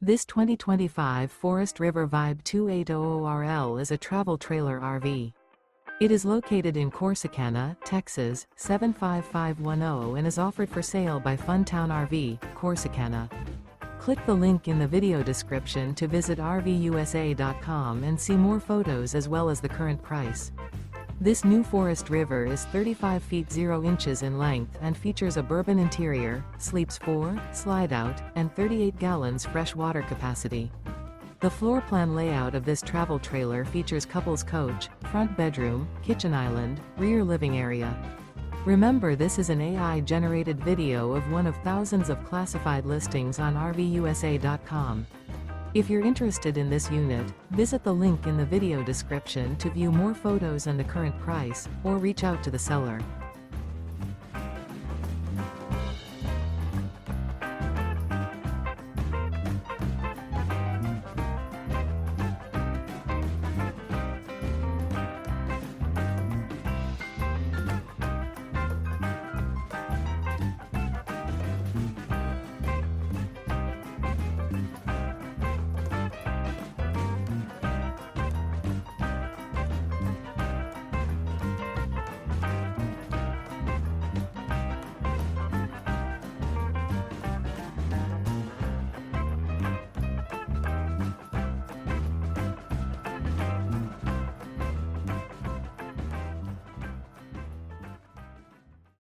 This 2025 Forest River Vibe 2800RL is a travel trailer RV. It is located in Corsicana, Texas, 75510 and is offered for sale by Funtown RV, Corsicana. Click the link in the video description to visit RVUSA.com and see more photos as well as the current price. This new Forest River is 35 feet 0 inches in length and features a bourbon interior, sleeps 4, slide-out, and 38 gallons fresh water capacity. The floor plan layout of this travel trailer features couples coach, front bedroom, kitchen island, rear living area. Remember, this is an AI-generated video of one of thousands of classified listings on RVUSA.com. If you're interested in this unit, visit the link in the video description to view more photos and the current price, or reach out to the seller.